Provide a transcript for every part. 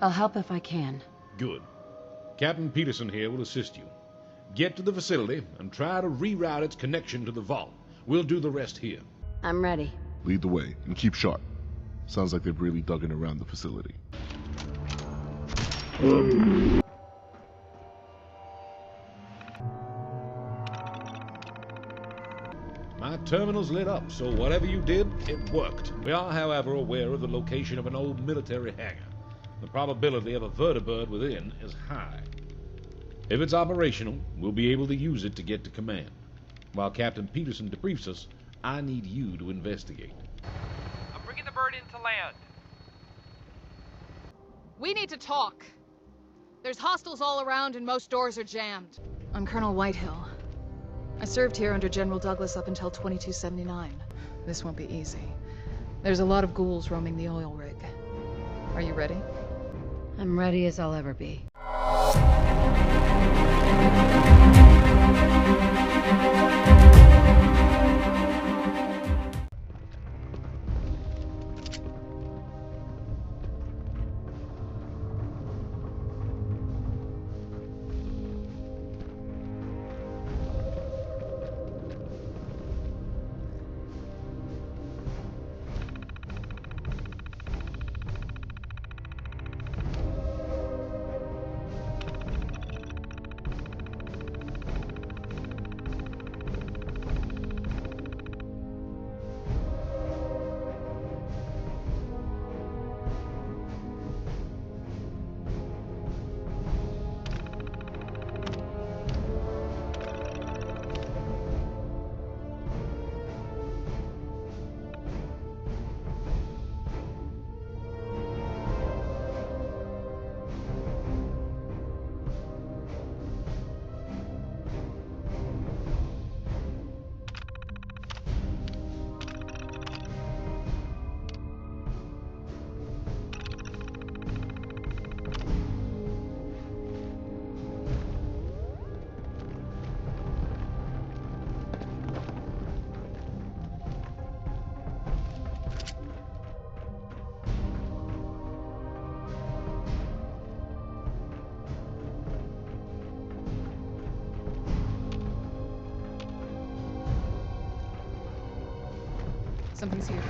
I'll help if I can. Good. Captain Peterson here will assist you. Get to the facility and try to reroute its connection to the vault. We'll do the rest here. I'm ready. Lead the way, and keep sharp. Sounds like they've really dug in around the facility. My terminal's lit up, so whatever you did, it worked. We are, however, aware of the location of an old military hangar. The probability of a vertibird within is high. If it's operational, we'll be able to use it to get to command. While Captain Peterson debriefs us, I need you to investigate. I'm bringing the bird into land. We need to talk. There's hostiles all around and most doors are jammed. I'm Colonel Whitehill. I served here under General Douglas up until 2279. This won't be easy. There's a lot of ghouls roaming the oil rig. Are you ready? I'm ready as I'll ever be. Something's here.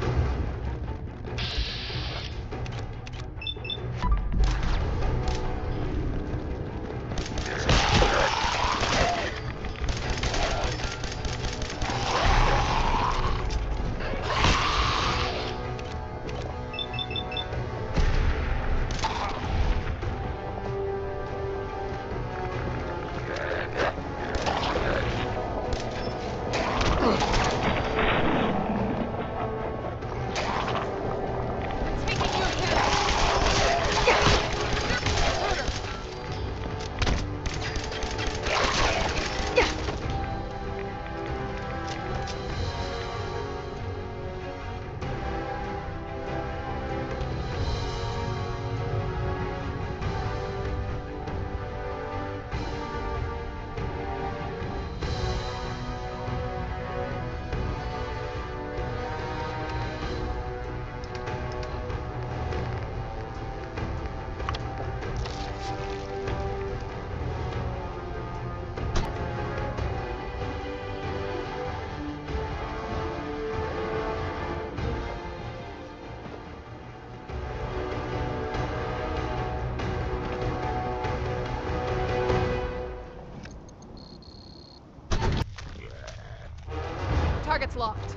Target's locked.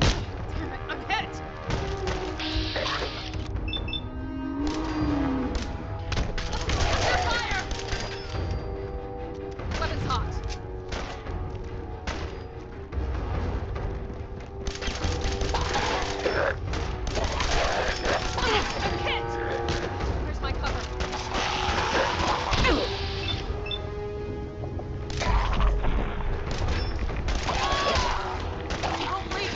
Damn it, I'm hit! Under fire! Weapon's hot. I'm hit! Where's my cover? Don't leave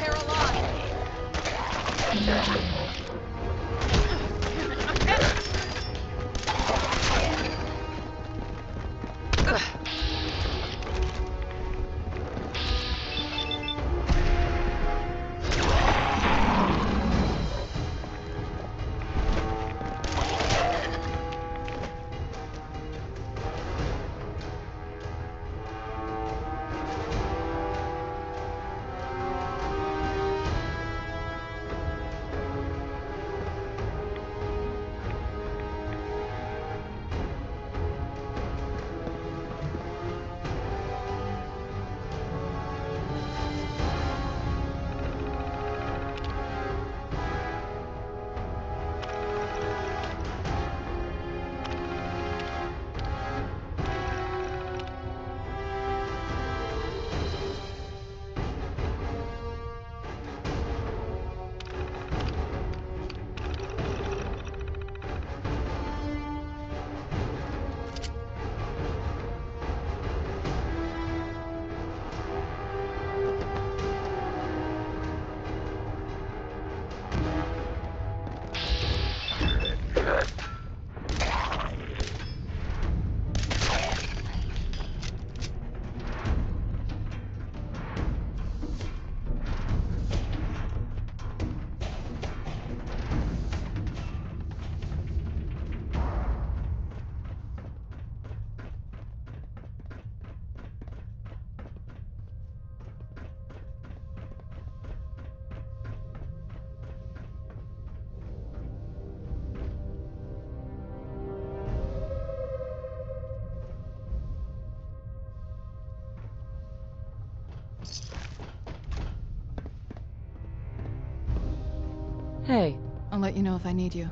Hey, I'll let you know if I need you.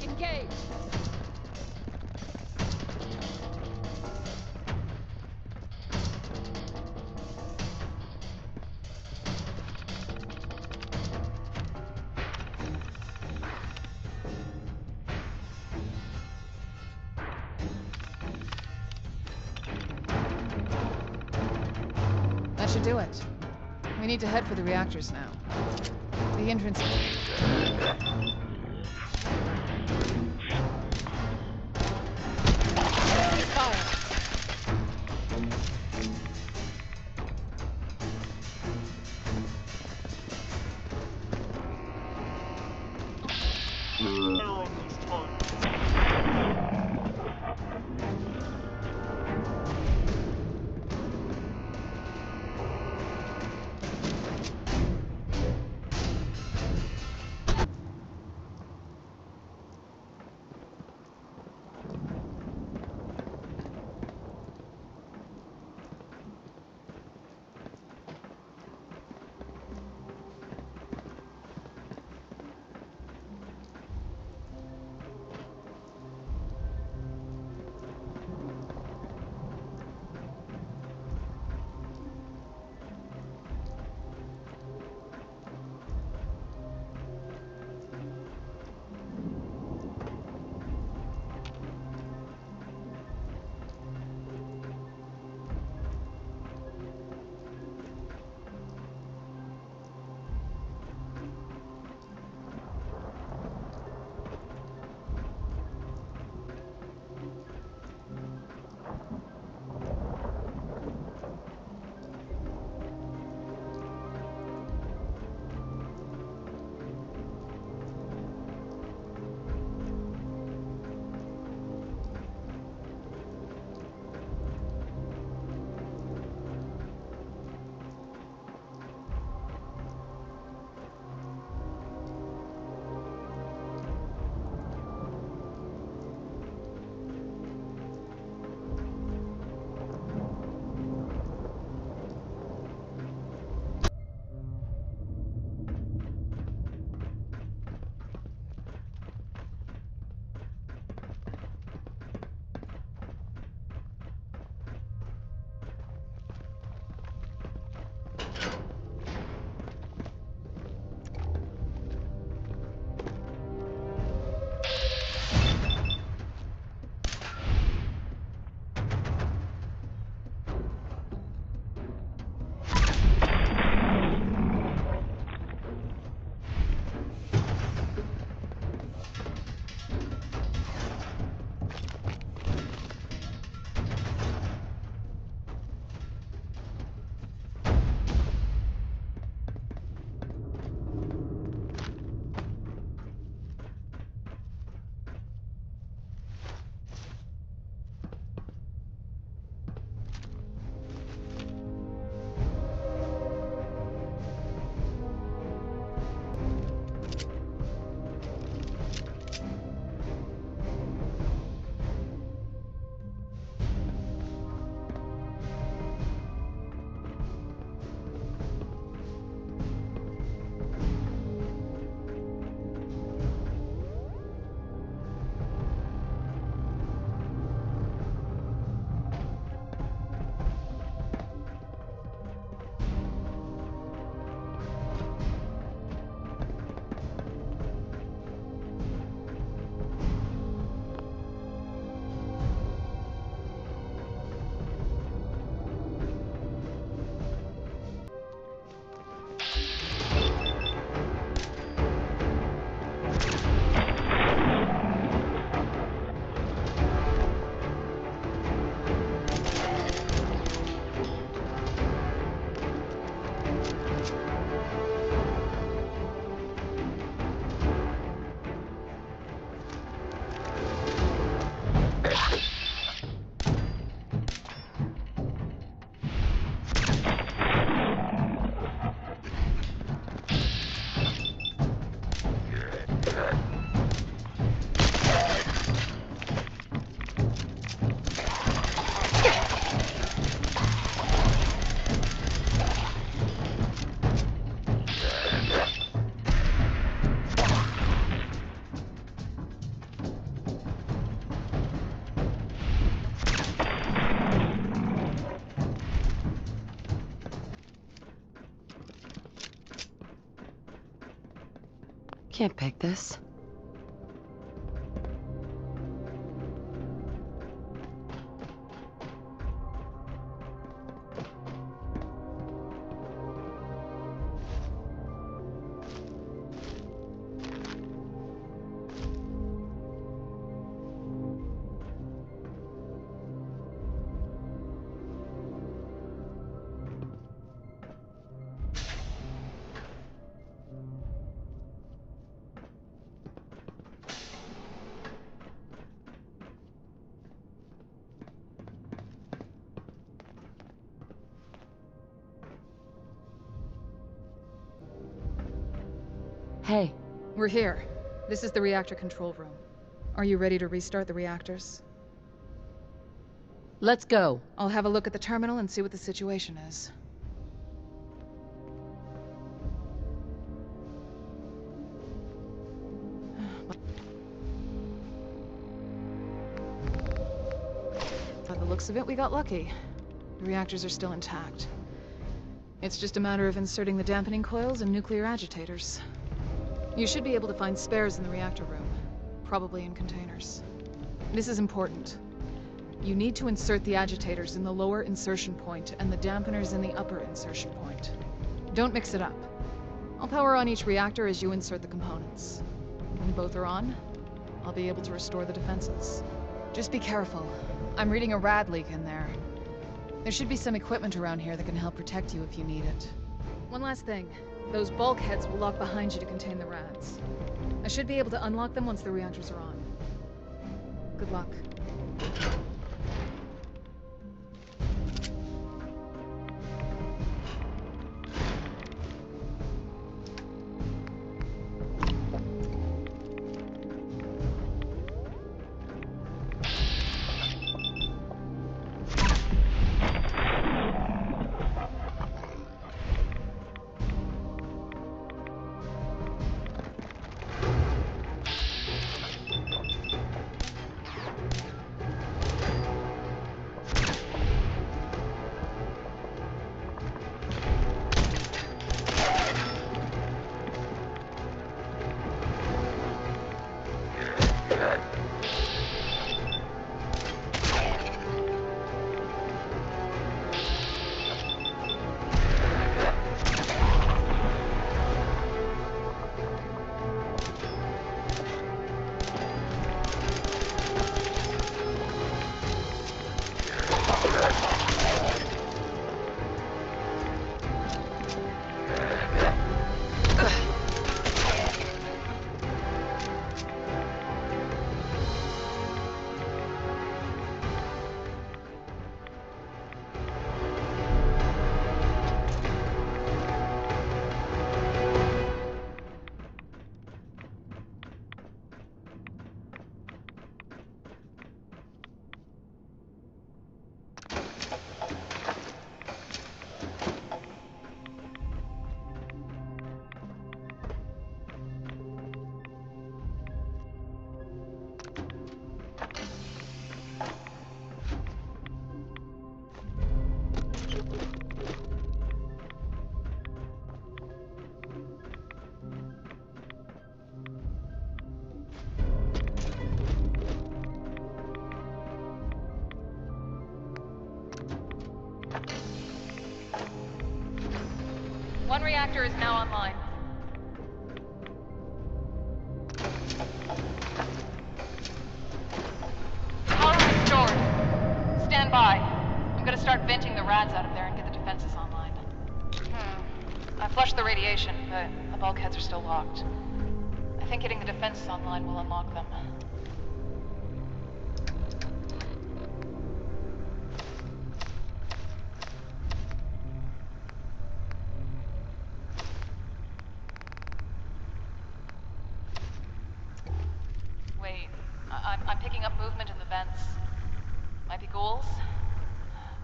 Enclave! That should do it. We need to head for the reactors now. The entrance... Fire! can't pick this. Hey. We're here. This is the reactor control room. Are you ready to restart the reactors? Let's go. I'll have a look at the terminal and see what the situation is. By the looks of it, we got lucky. The reactors are still intact. It's just a matter of inserting the dampening coils and nuclear agitators. You should be able to find spares in the reactor room, probably in containers. This is important. You need to insert the agitators in the lower insertion point and the dampeners in the upper insertion point. Don't mix it up. I'll power on each reactor as you insert the components. When both are on, I'll be able to restore the defenses. Just be careful. I'm reading a rad leak in there. There should be some equipment around here that can help protect you if you need it. One last thing. Those bulkheads will lock behind you to contain the rads. I should be able to unlock them once the reactors are on. Good luck. One reactor is now online. Power restored. Stand by. I'm gonna start venting the rads out of there and get the defenses online. I flushed the radiation, but the bulkheads are still locked. I think getting the defenses online will unlock them. Wait, I'm picking up movement in the vents. Might be ghouls?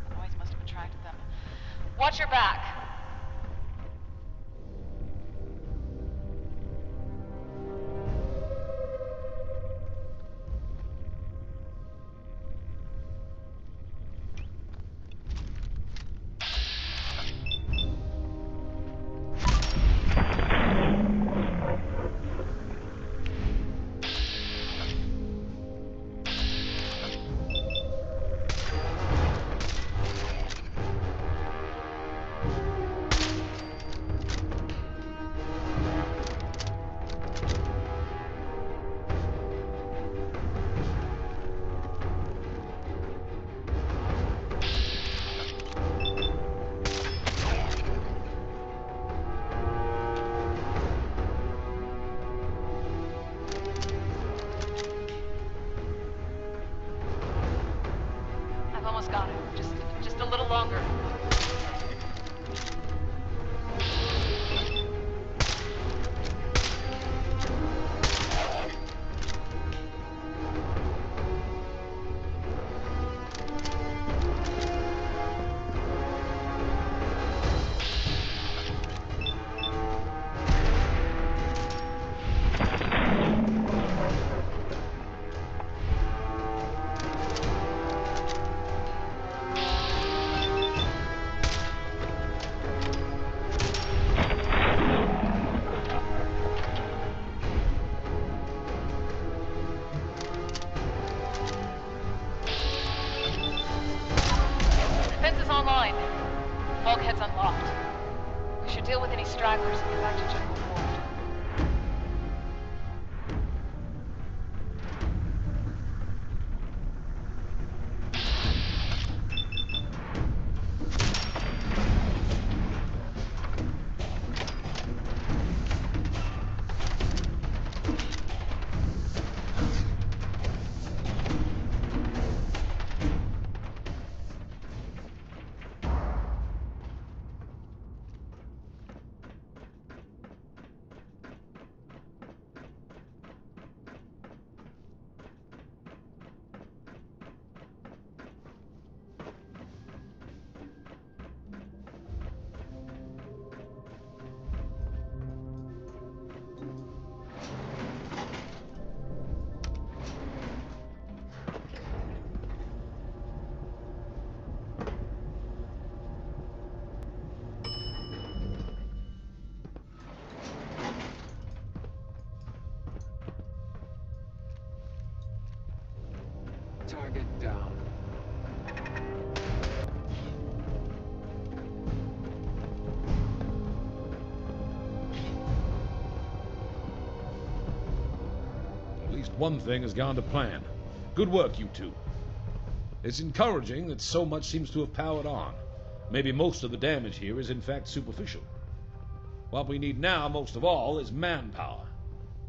The noise must have attracted them. Watch your back! almost got it. Just a little longer. Defense is online. Bulkhead's unlocked. We should deal with any stragglers and get back to General Ward. Target down. At least one thing has gone to plan. Good work, you two. It's encouraging that so much seems to have powered on. Maybe most of the damage here is in fact superficial. What we need now, most of all, is manpower.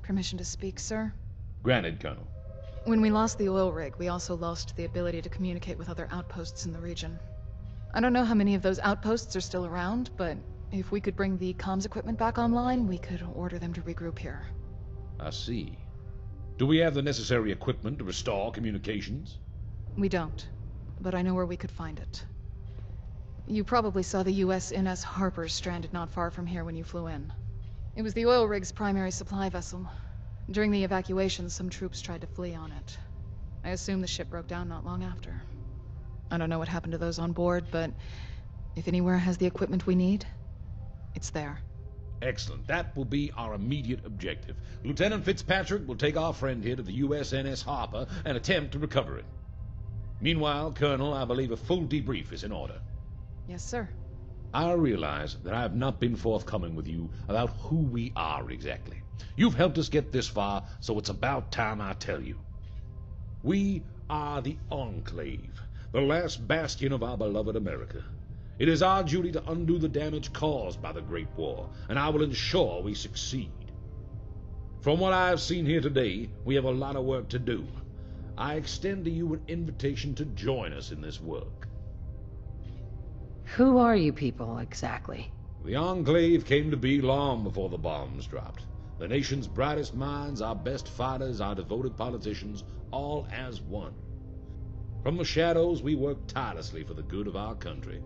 Permission to speak, sir? Granted, Colonel. When we lost the oil rig, we also lost the ability to communicate with other outposts in the region. I don't know how many of those outposts are still around, but if we could bring the comms equipment back online, we could order them to regroup here. I see. Do we have the necessary equipment to restore communications? We don't, but I know where we could find it. You probably saw the USNS Harper stranded not far from here when you flew in. It was the oil rig's primary supply vessel. During the evacuation, some troops tried to flee on it. I assume the ship broke down not long after. I don't know what happened to those on board, but if anywhere has the equipment we need, it's there. Excellent. That will be our immediate objective. Lieutenant Fitzpatrick will take our friend here to the USNS Harper and attempt to recover it. Meanwhile, Colonel, I believe a full debrief is in order. Yes, sir. I realize that I have not been forthcoming with you about who we are exactly. You've helped us get this far, so it's about time I tell you. We are the Enclave, the last bastion of our beloved America. It is our duty to undo the damage caused by the Great War, and I will ensure we succeed. From what I have seen here today, we have a lot of work to do. I extend to you an invitation to join us in this work. Who are you people, exactly? The Enclave came to be long before the bombs dropped. The nation's brightest minds, our best fighters, our devoted politicians, all as one. From the shadows, we worked tirelessly for the good of our country.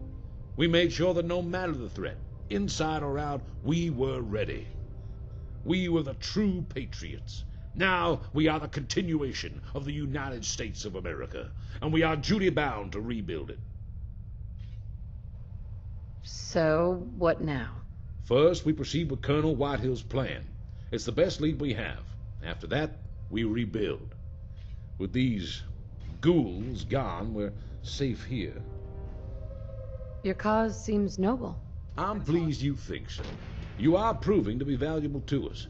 We made sure that no matter the threat, inside or out, we were ready. We were the true patriots. Now we are the continuation of the United States of America, and we are duty-bound to rebuild it. So, what now? First, we proceed with Colonel Whitehill's plan. It's the best lead we have. After that, we rebuild. With these ghouls gone, we're safe here. Your cause seems noble. I'm pleased you think so. You are proving to be valuable to us.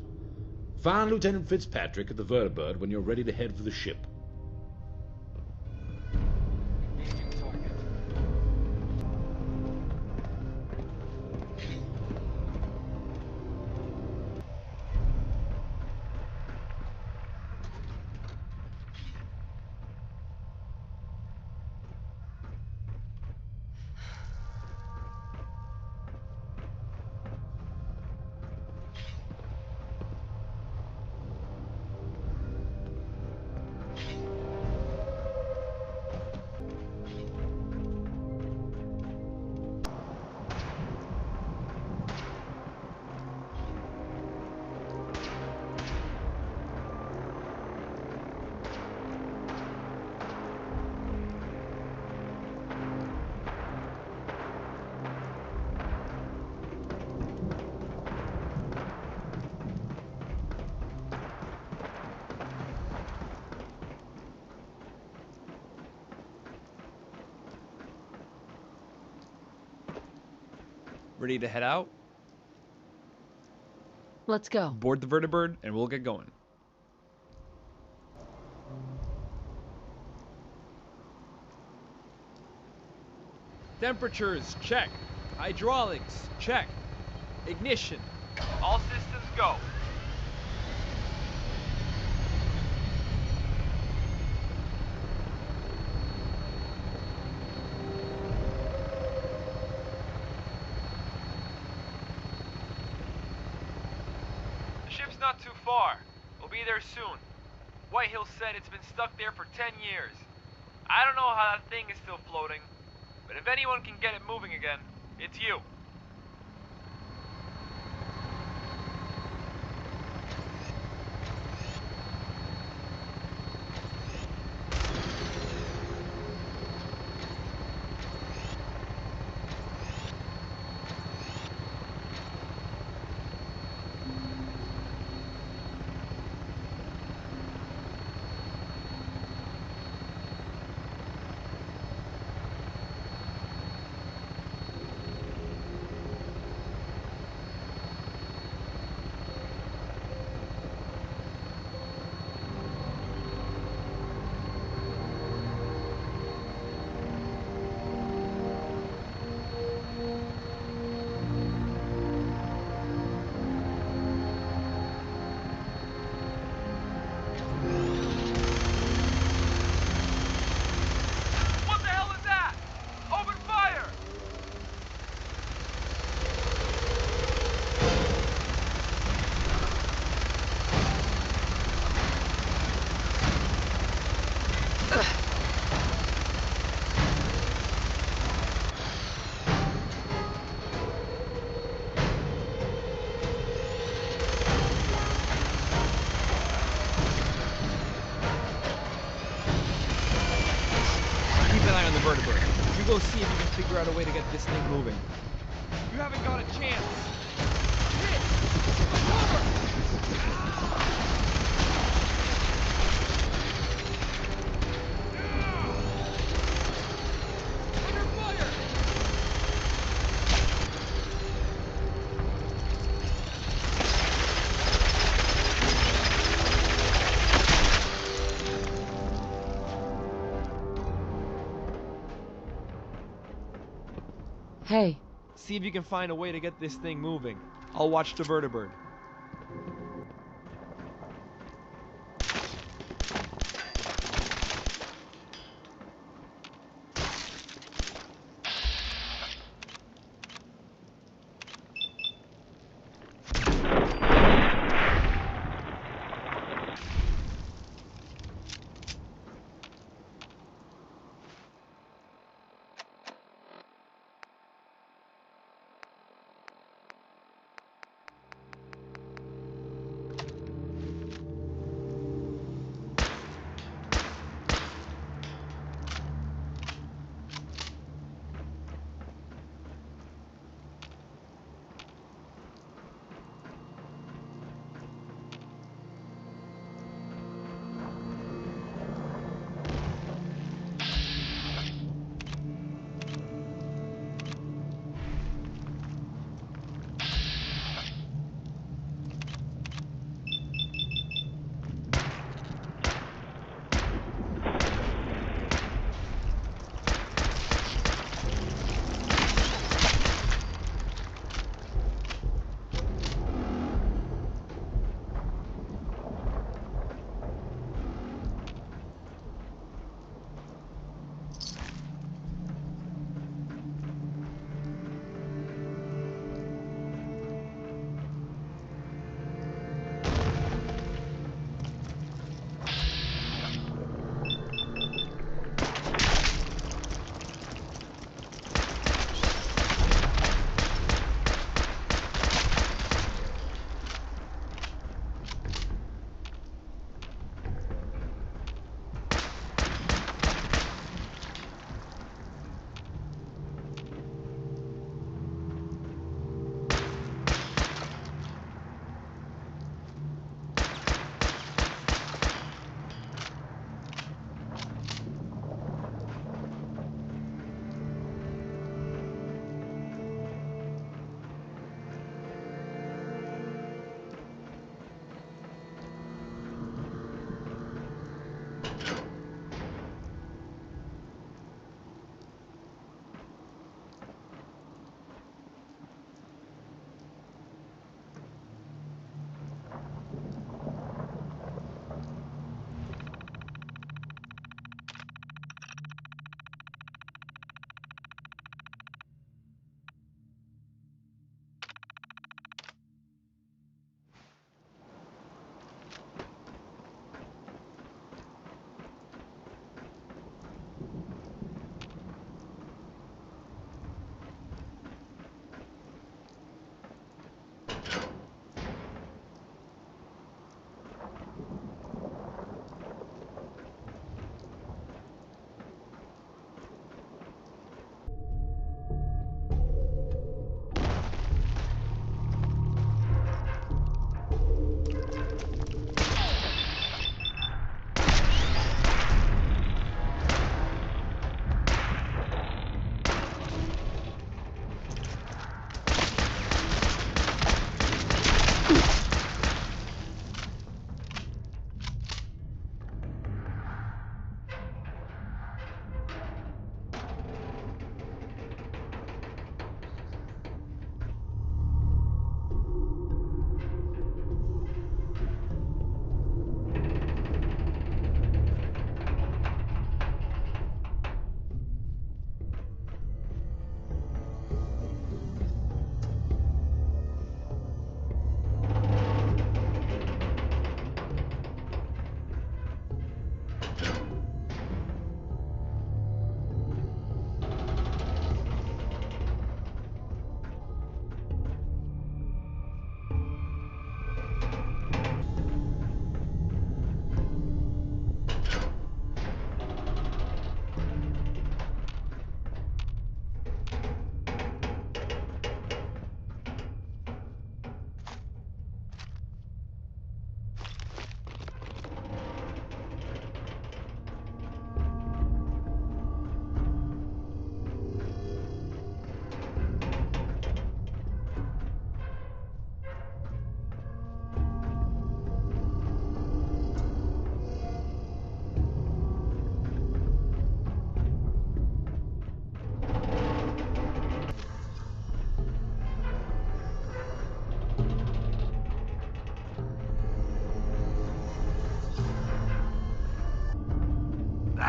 Find Lieutenant Fitzpatrick at the Vertibird when you're ready to head for the ship. Engaging target. Ready to head out? Let's go. Board the vertibird and we'll get going. Temperatures, check. Hydraulics, check. Ignition. All systems go. The ship's not too far. We'll be there soon. Whitehill said it's been stuck there for 10 years. I don't know how that thing is still floating, but if anyone can get it moving again, it's you. Vertibird. You go see if you can figure out a way to get this thing moving. You haven't got a chance. Hit! Over! Under fire! Hey, See if you can find a way to get this thing moving. I'll watch the vertibird.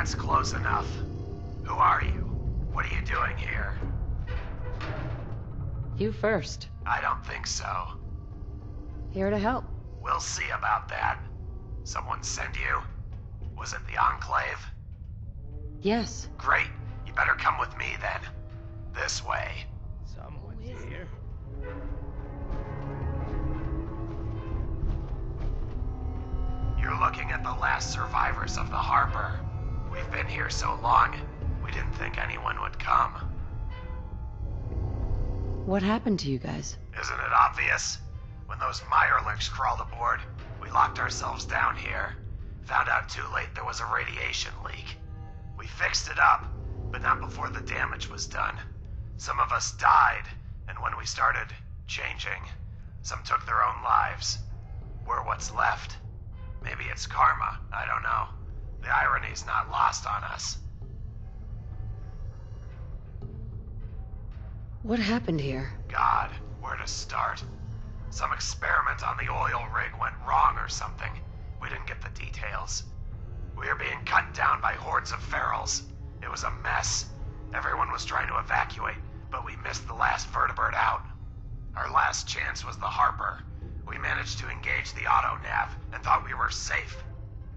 That's close enough. Who are you? What are you doing here? You first. I don't think so. Here to help. We'll see about that. Someone send you? Was it the Enclave? Yes. Great. You better come with me then. This way. Someone's here. You're looking at the last survivors of the Harper. We've been here so long, we didn't think anyone would come. What happened to you guys? Isn't it obvious? When those Mirelurks crawled aboard, we locked ourselves down here. Found out too late there was a radiation leak. We fixed it up, but not before the damage was done. Some of us died, and when we started changing, some took their own lives. We're what's left. Maybe it's karma, I don't know. The irony's not lost on us. What happened here? God, where to start? Some experiment on the oil rig went wrong or something. We didn't get the details. We were being cut down by hordes of ferals. It was a mess. Everyone was trying to evacuate, but we missed the last vertibird out. Our last chance was the Harper. We managed to engage the auto-nav and thought we were safe.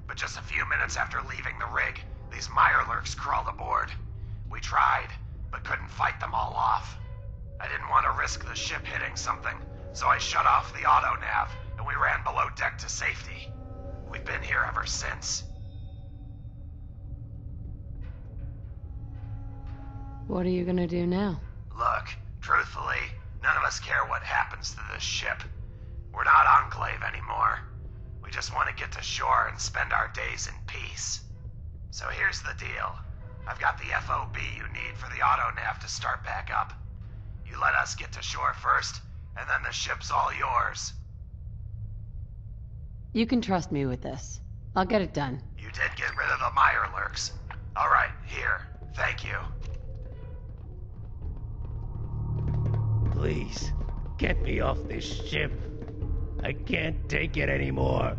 But just a few minutes after leaving the rig, these Mirelurks crawled aboard. We tried, but couldn't fight them all off. I didn't want to risk the ship hitting something, so I shut off the auto-nav and we ran below deck to safety. We've been here ever since. What are you gonna do now? Look, truthfully, none of us care what happens to this ship. We're not Enclave anymore. We just want to get to shore and spend our days in peace. So here's the deal. I've got the FOB you need for the auto-nav to start back up. You let us get to shore first, and then the ship's all yours. You can trust me with this. I'll get it done. You did get rid of the Mirelurks. All right, here. Thank you. Please, get me off this ship. I can't take it anymore.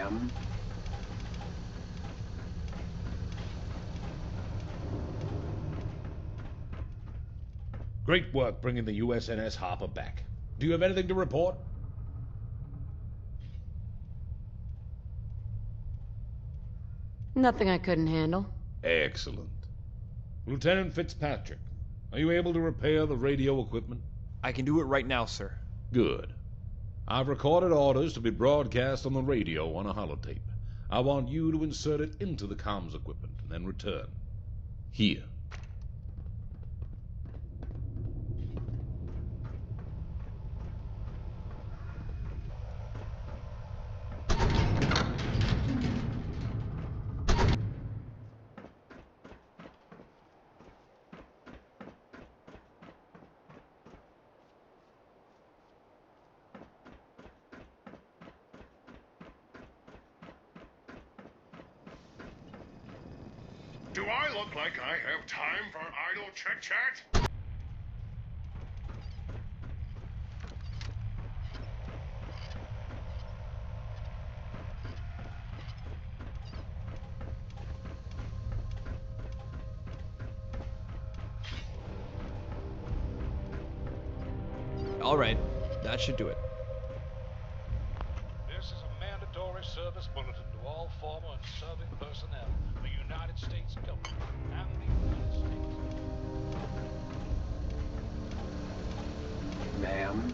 Ma'am? Great work bringing the USNS Harper back. Do you have anything to report? Nothing I couldn't handle. Excellent. Lieutenant Fitzpatrick, are you able to repair the radio equipment? I can do it right now, sir. Good. I've recorded orders to be broadcast on the radio on a holotape. I want you to insert it into the comms equipment and then return. Here. Do I look like I have time for idle chit-chat? All right, that should do it. This is a mandatory service bulletin to all former and serving personnel of the United States government and the United States. Ma'am?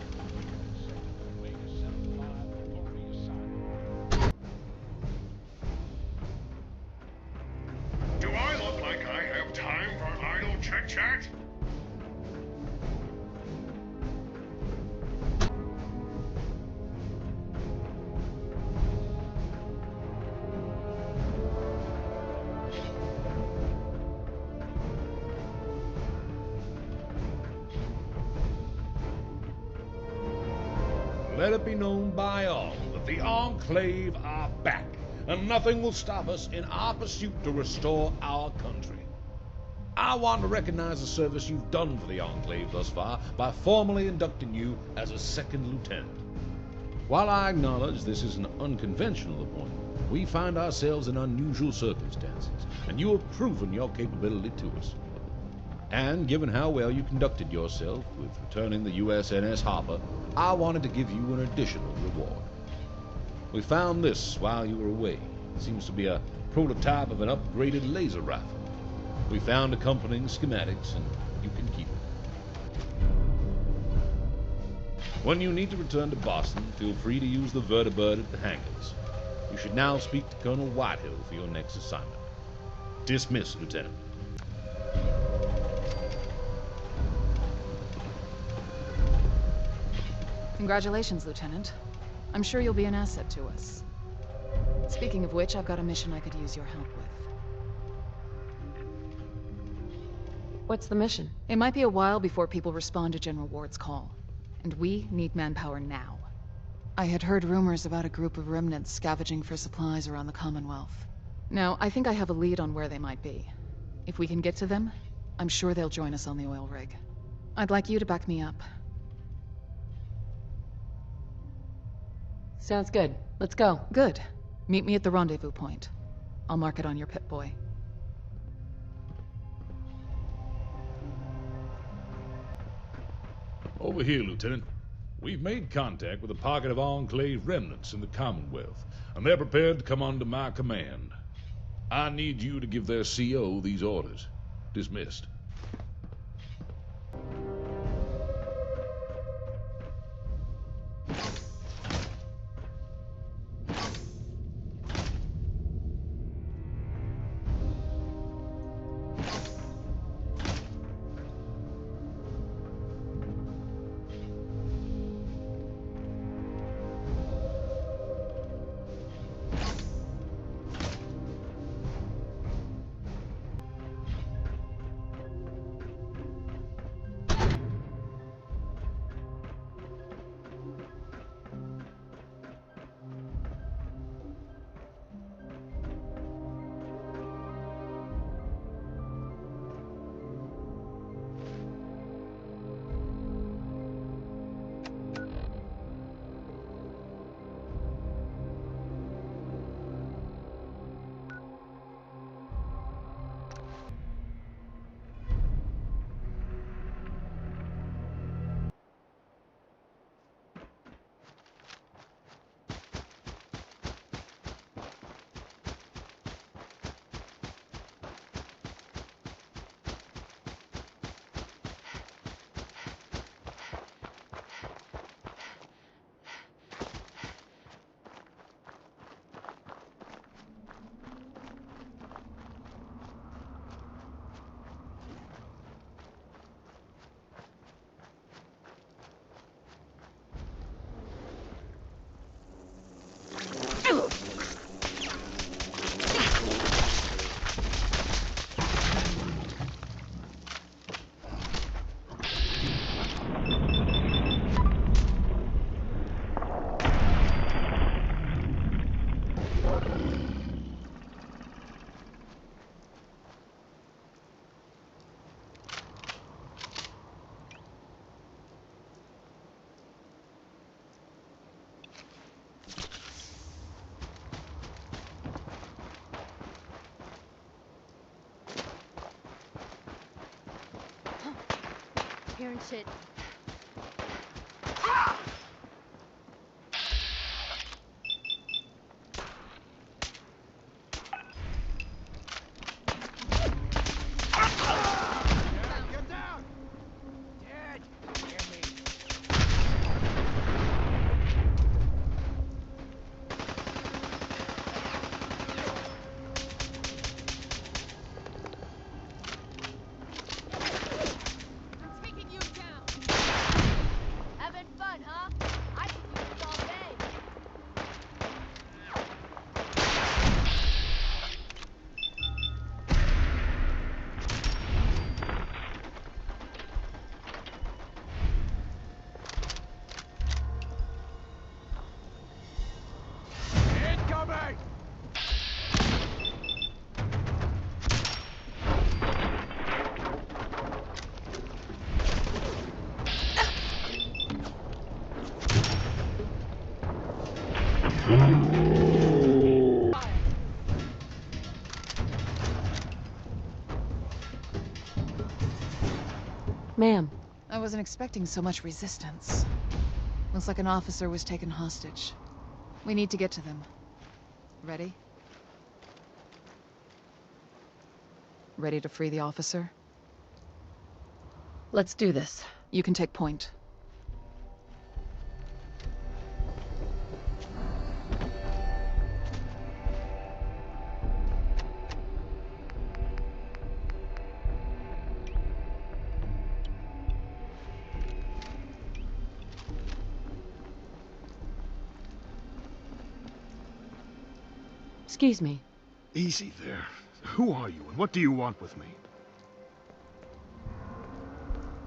Do I look like I have time for idle chit-chat? Let it be known by all that the Enclave are back, and nothing will stop us in our pursuit to restore our country. I want to recognize the service you've done for the Enclave thus far by formally inducting you as a second lieutenant. While I acknowledge this is an unconventional appointment, we find ourselves in unusual circumstances, and you have proven your capability to us. And given how well you conducted yourself with returning the USNS Harper, I wanted to give you an additional reward. We found this while you were away. It seems to be a prototype of an upgraded laser rifle. We found accompanying schematics, and you can keep it. When you need to return to Boston, feel free to use the vertibird at the hangars. You should now speak to Colonel Whitehill for your next assignment. Dismiss, Lieutenant. Congratulations, Lieutenant. I'm sure you'll be an asset to us. Speaking of which, I've got a mission I could use your help with. What's the mission? It might be a while before people respond to General Ward's call, and we need manpower now. I had heard rumors about a group of remnants scavenging for supplies around the Commonwealth. Now, I think I have a lead on where they might be. If we can get to them, I'm sure they'll join us on the oil rig. I'd like you to back me up. Sounds good. Let's go. Good. Meet me at the rendezvous point. I'll mark it on your Pip-Boy. Over here, Lieutenant. We've made contact with a pocket of Enclave remnants in the Commonwealth, and they're prepared to come under my command. I need you to give their CO these orders. Dismissed. hearing shit. Ma'am. I wasn't expecting so much resistance. Looks like an officer was taken hostage. We need to get to them. Ready? Ready to free the officer? Let's do this. You can take point. Excuse me. Easy there. Who are you, and what do you want with me?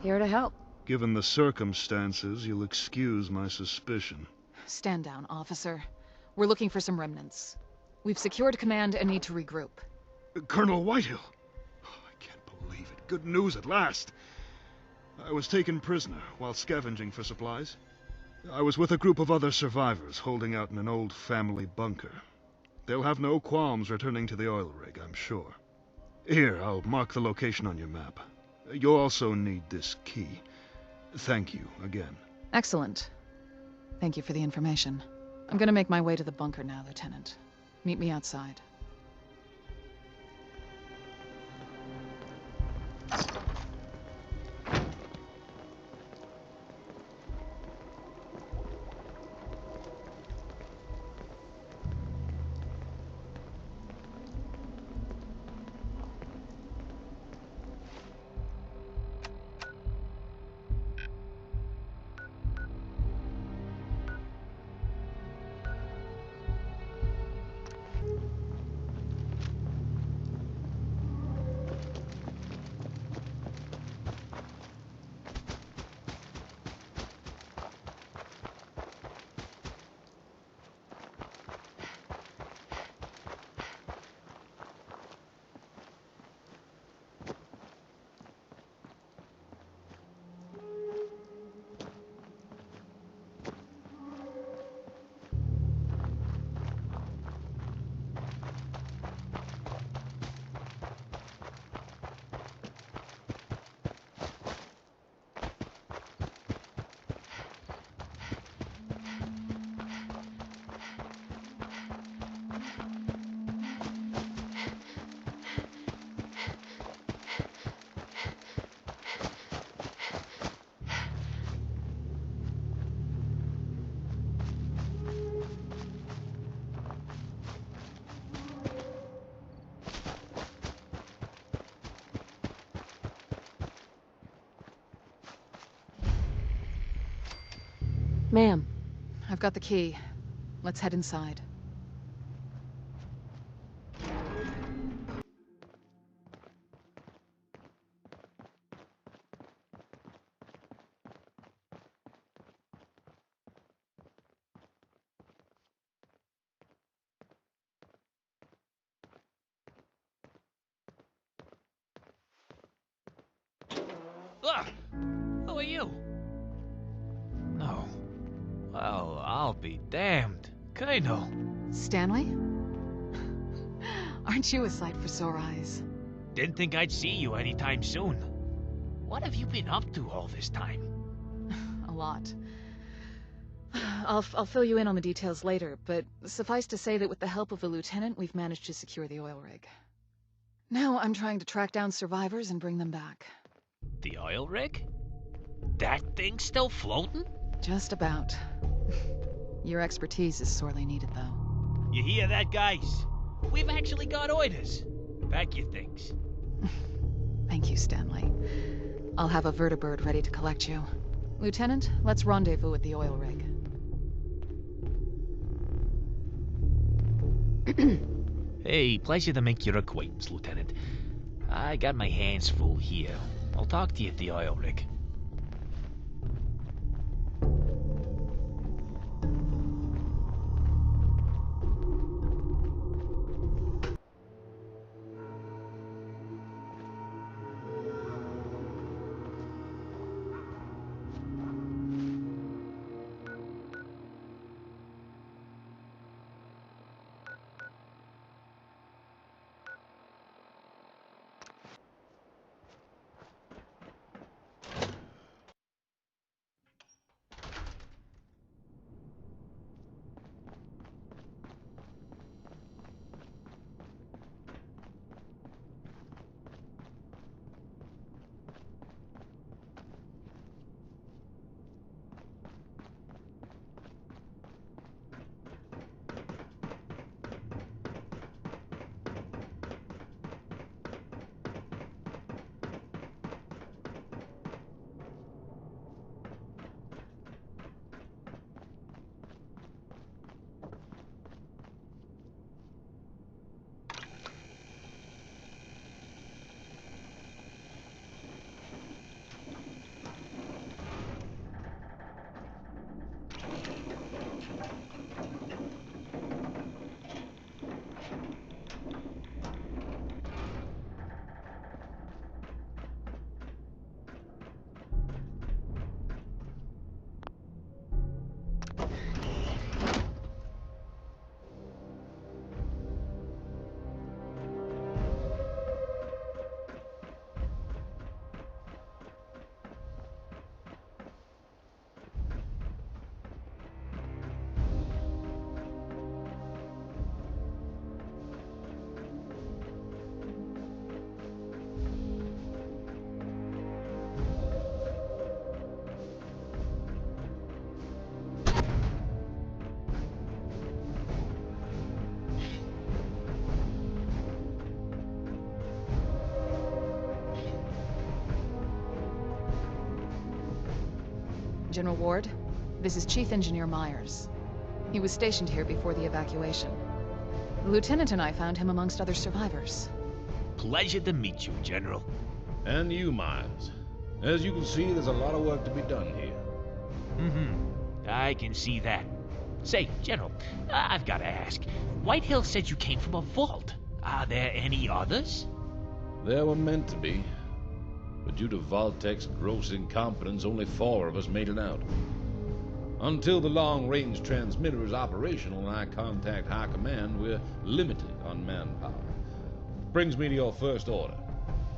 Here to help. Given the circumstances, you'll excuse my suspicion. Stand down, officer. We're looking for some remnants. We've secured command and need to regroup. Colonel Whitehill! Oh, I can't believe it. Good news at last. I was taken prisoner while scavenging for supplies. I was with a group of other survivors holding out in an old family bunker. They'll have no qualms returning to the oil rig, I'm sure. Here, I'll mark the location on your map. You'll also need this key. Thank you again. Excellent. Thank you for the information. I'm gonna make my way to the bunker now, Lieutenant. Meet me outside. Ma'am. I've got the key. Let's head inside. Ugh! Who are you? Oh. Well, I'll be damned. Kano. Stanley? Aren't you a sight for sore eyes? Didn't think I'd see you anytime soon. What have you been up to all this time? A lot. I'll fill you in on the details later, but suffice to say that with the help of the lieutenant, we've managed to secure the oil rig. Now I'm trying to track down survivors and bring them back. The oil rig? That thing still floating? Just about. Your expertise is sorely needed, though. You hear that, guys? We've actually got orders. Pack your things. Thank you, Stanley. I'll have a vertibird ready to collect you. Lieutenant, let's rendezvous at the oil rig. Hey, pleasure to make your acquaintance, Lieutenant. I got my hands full here. I'll talk to you at the oil rig. General Ward, this is Chief Engineer Myers. He was stationed here before the evacuation. The lieutenant and I found him amongst other survivors. Pleasure to meet you, General. And you, Miles. As you can see, there's a lot of work to be done here. I can see that. Say, General, I've got to ask. Whitehill said you came from a vault. Are there any others? There were meant to be. But due to Vault-Tech's gross incompetence, only 4 of us made it out. Until the long-range transmitter is operational and I contact High Command, we're limited on manpower. Brings me to your first order.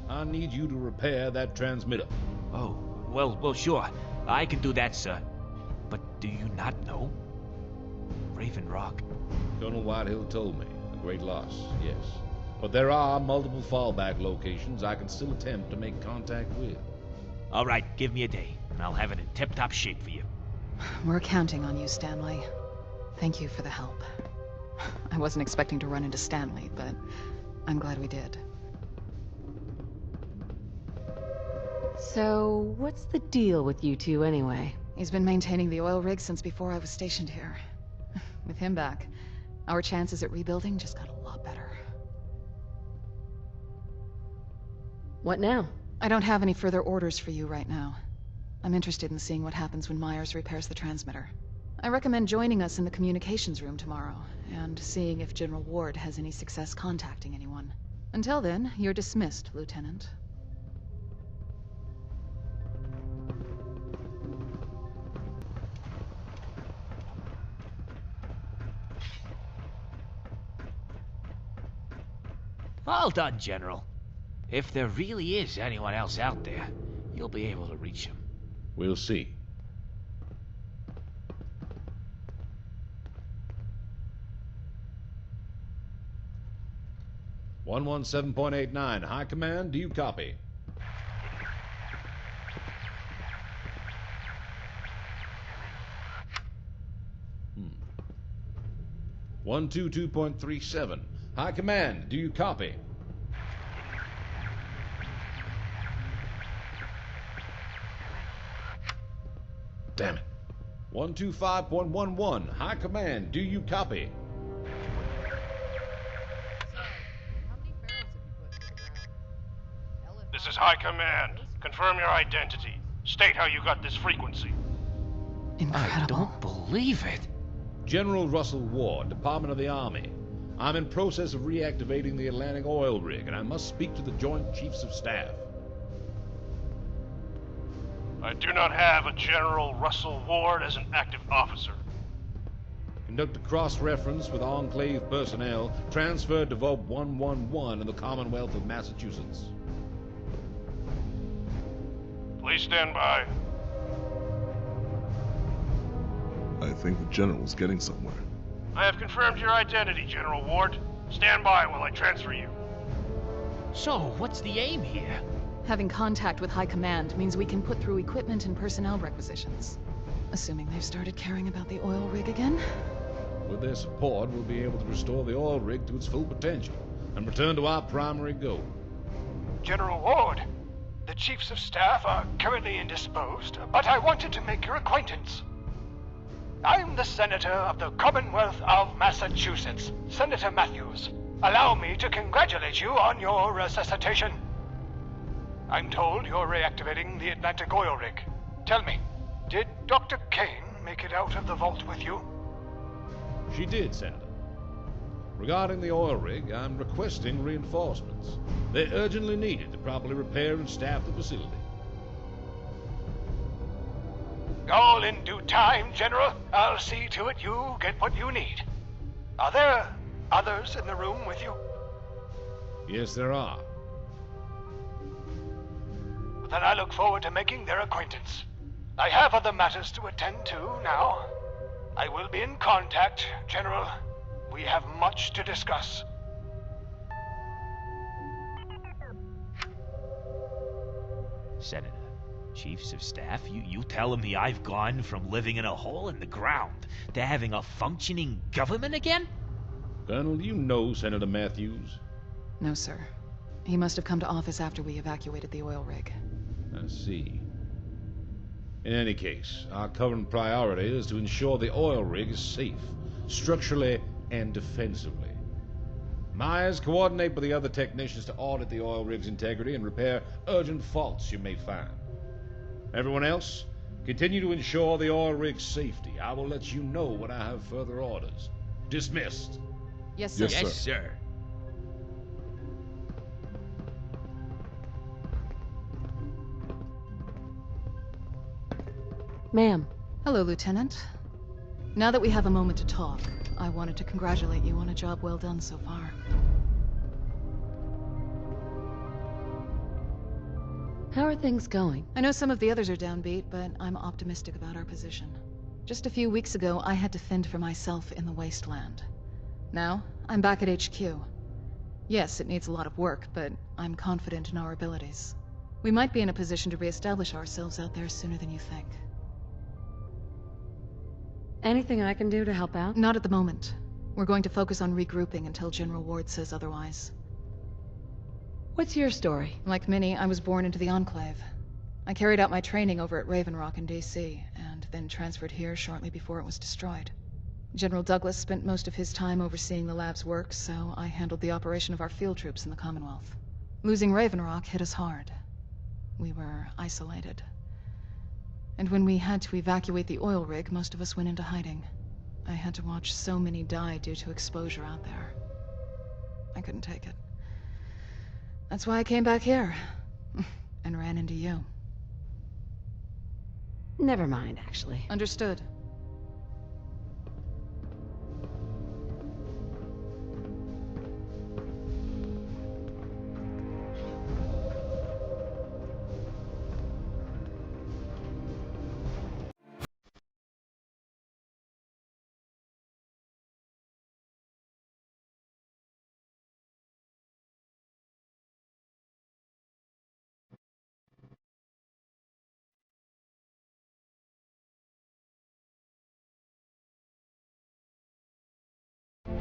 I need you to repair that transmitter. Oh, well, sure. I can do that, sir. But do you not know? Raven Rock. Colonel Whitehill told me. A great loss, yes. But there are multiple fallback locations I can still attempt to make contact with. All right, give me a day, and I'll have it in tip-top shape for you. We're counting on you, Stanley. Thank you for the help. I wasn't expecting to run into Stanley, but I'm glad we did. So, what's the deal with you two anyway? He's been maintaining the oil rig since before I was stationed here. With him back, our chances at rebuilding just got a lot better. What now? I don't have any further orders for you right now. I'm interested in seeing what happens when Myers repairs the transmitter. I recommend joining us in the communications room tomorrow, and seeing if General Ward has any success contacting anyone. Until then, you're dismissed, Lieutenant. All done, General. If there really is anyone else out there, you'll be able to reach him. We'll see. (117.89) High Command, do you copy? Hmm. 122.37. High Command, do you copy? Damn it. 125.11. High Command, do you copy? This is High Command. Confirm your identity. State how you got this frequency. Incredible. I don't believe it. General Russell Ward, Department of the Army. I'm in process of reactivating the Atlantic oil rig, and I must speak to the Joint Chiefs of Staff. I do not have a General Russell Ward as an active officer. Conduct a cross-reference with Enclave personnel transferred to Vault 111 in the Commonwealth of Massachusetts. Please stand by. I think the General's getting somewhere. I have confirmed your identity, General Ward. Stand by while I transfer you. So, what's the aim here? Having contact with High Command means we can put through equipment and personnel requisitions. Assuming they've started caring about the oil rig again. With their support, we'll be able to restore the oil rig to its full potential and return to our primary goal. General Ward, the Chiefs of Staff are currently indisposed, but I wanted to make your acquaintance. I'm the Senator of the Commonwealth of Massachusetts, Senator Matthews. Allow me to congratulate you on your resuscitation. I'm told you're reactivating the Atlantic oil rig. Tell me, did Dr. Kane make it out of the vault with you? She did, Senator. Regarding the oil rig, I'm requesting reinforcements. They're urgently needed to properly repair and staff the facility. All in due time, General. I'll see to it you get what you need. Are there others in the room with you? Yes, there are. Then I look forward to making their acquaintance. I have other matters to attend to now. I will be in contact, General. We have much to discuss. Senator, Chiefs of Staff, you telling me I've gone from living in a hole in the ground to having a functioning government again? Colonel, you know Senator Matthews? No, sir. He must have come to office after we evacuated the oil rig. I see. In any case, our current priority is to ensure the oil rig is safe, structurally and defensively. Myers, coordinate with the other technicians to audit the oil rig's integrity and repair urgent faults you may find. Everyone else, continue to ensure the oil rig's safety. I will let you know when I have further orders. Dismissed. Yes, sir. Yes, Yes, sir. Ma'am. Hello, Lieutenant. Now that we have a moment to talk, I wanted to congratulate you on a job well done so far. How are things going? I know some of the others are downbeat, but I'm optimistic about our position. Just a few weeks ago, I had to fend for myself in the wasteland. Now, I'm back at HQ. Yes, it needs a lot of work, but I'm confident in our abilities. We might be in a position to reestablish ourselves out there sooner than you think. Anything I can do to help out? Not at the moment. We're going to focus on regrouping until General Ward says otherwise. What's your story? Like many, I was born into the Enclave. I carried out my training over at Raven Rock in DC, and then transferred here shortly before it was destroyed. General Douglas spent most of his time overseeing the lab's work, so I handled the operation of our field troops in the Commonwealth. Losing Raven Rock hit us hard. We were isolated. And when we had to evacuate the oil rig, most of us went into hiding. I had to watch so many die due to exposure out there. I couldn't take it. That's why I came back here. And ran into you. Never mind, actually. Understood.